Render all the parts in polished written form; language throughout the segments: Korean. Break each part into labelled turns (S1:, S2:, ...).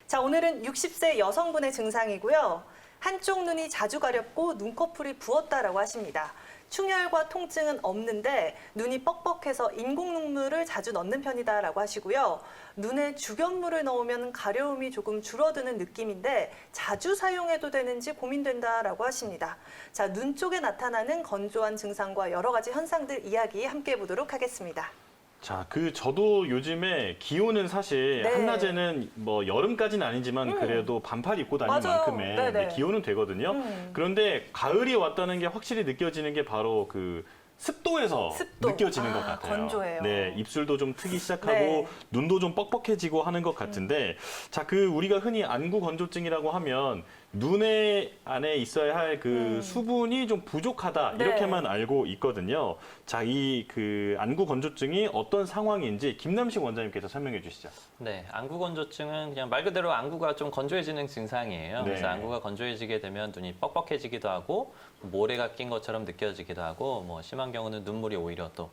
S1: 자, 오늘은 60세 여성분의 증상이고요. 한쪽 눈이 자주 가렵고 눈꺼풀이 부었다라고 하십니다. 충혈과 통증은 없는데 눈이 뻑뻑해서 인공 눈물을 자주 넣는 편이다라고 하시고요. 눈에 죽연물을 넣으면 가려움이 조금 줄어드는 느낌인데 자주 사용해도 되는지 고민된다라고 하십니다. 자, 눈 쪽에 나타나는 건조한 증상과 여러 가지 현상들 이야기 함께 해보도록 하겠습니다.
S2: 자, 저도 요즘에 기온은 사실
S1: 네.
S2: 한낮에는 뭐 여름까지는 아니지만 그래도 반팔 입고 다니는
S1: 맞아요.
S2: 만큼의
S1: 네네.
S2: 기온은 되거든요. 그런데 가을이 왔다는 게 확실히 느껴지는 게 바로 습도에서
S1: 습도.
S2: 느껴지는 것 같아요.
S1: 건조해요.
S2: 네, 입술도 좀 트기 시작하고
S1: 네.
S2: 눈도 좀 뻑뻑해지고 하는 것 같은데, 자, 우리가 흔히 안구 건조증이라고 하면 눈에 안에 있어야 할 수분이 좀 부족하다
S1: 네.
S2: 이렇게만 알고 있거든요. 자, 안구 건조증이 어떤 상황인지 김남식 원장님께서 설명해 주시죠.
S3: 네, 안구 건조증은 그냥 말 그대로 안구가 좀 건조해지는 증상이에요.
S2: 네.
S3: 그래서 안구가 건조해지게 되면 눈이 뻑뻑해지기도 하고 모래가 낀 것처럼 느껴지기도 하고 뭐 심한 경우는 눈물이 오히려 또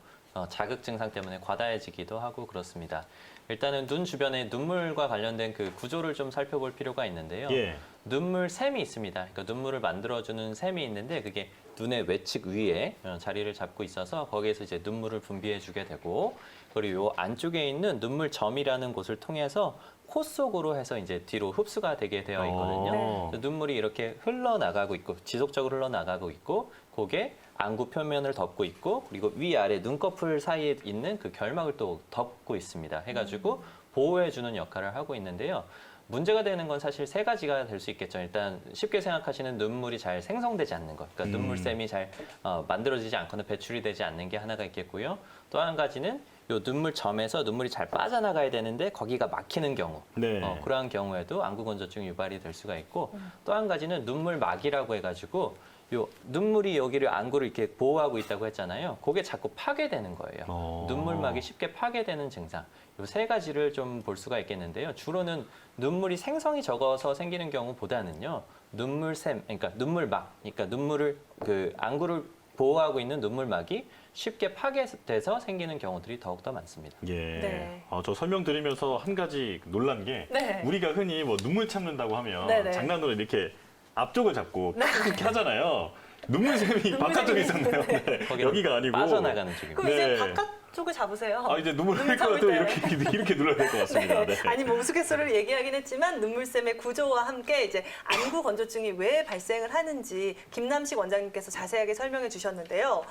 S3: 자극 증상 때문에 과다해지기도 하고 그렇습니다. 일단은 눈 주변에 눈물과 관련된 구조를 좀 살펴볼 필요가 있는데요.
S2: 예.
S3: 눈물샘이 있습니다. 그러니까 눈물을 만들어주는 샘이 있는데 그게 눈의 외측 위에 자리를 잡고 있어서 거기에서 이제 눈물을 분비해주게 되고, 그리고 이 안쪽에 있는 눈물점이라는 곳을 통해서 코 속으로 해서 이제 뒤로 흡수가 되게 되어 있거든요. 그래서 눈물이 이렇게 흘러나가고 있고 지속적으로 흘러나가고 있고, 그게 안구 표면을 덮고 있고, 그리고 위아래 눈꺼풀 사이에 있는 결막을 또 덮고 있습니다. 해가지고 보호해주는 역할을 하고 있는데요. 문제가 되는 건 사실 세 가지가 될 수 있겠죠. 일단 쉽게 생각하시는 눈물이 잘 생성되지 않는 것, 그러니까 눈물샘이 잘 만들어지지 않거나 배출이 되지 않는 게 하나가 있겠고요. 또 한 가지는 요 눈물점에서 눈물이 잘 빠져나가야 되는데 거기가 막히는 경우,
S2: 네.
S3: 그러한 경우에도 안구 건조증이 유발이 될 수가 있고, 또 한 가지는 눈물막이라고 해가지고 요 눈물이 여기를 안구를 이렇게 보호하고 있다고 했잖아요. 그게 자꾸 파괴되는 거예요. 눈물막이 쉽게 파괴되는 증상. 요 세 가지를 좀 볼 수가 있겠는데요. 주로는 눈물이 생성이 적어서 생기는 경우보다는요. 눈물샘, 그러니까 눈물막, 그러니까 눈물을 안구를 보호하고 있는 눈물막이 쉽게 파괴돼서 생기는 경우들이 더욱더 많습니다.
S2: 예.
S1: 네.
S2: 저 설명 드리면서 한 가지 놀란 게
S1: 네.
S2: 우리가 흔히 뭐 눈물 참는다고 하면
S1: 네네.
S2: 장난으로 이렇게 앞쪽을 잡고
S1: 네.
S2: 이렇게 하잖아요. 눈물샘이 바깥쪽에 있었네요. 네.
S3: 거기로
S2: 여기가 아니고.
S3: 빠져나가는 쪽입니다.
S1: 그럼 이제
S2: 네.
S1: 바깥쪽을 잡으세요.
S2: 이제 눈물
S1: 눈물
S2: 흘릴 거라도
S1: 참을 때.
S2: 이렇게 눌러야 될 것 같습니다. 네.
S1: 아니 뭐 우스갯소리를 얘기하긴 했지만 눈물샘의 구조와 함께 이제 안구 건조증이 왜 발생을 하는지 김남식 원장님께서 자세하게 설명해 주셨는데요.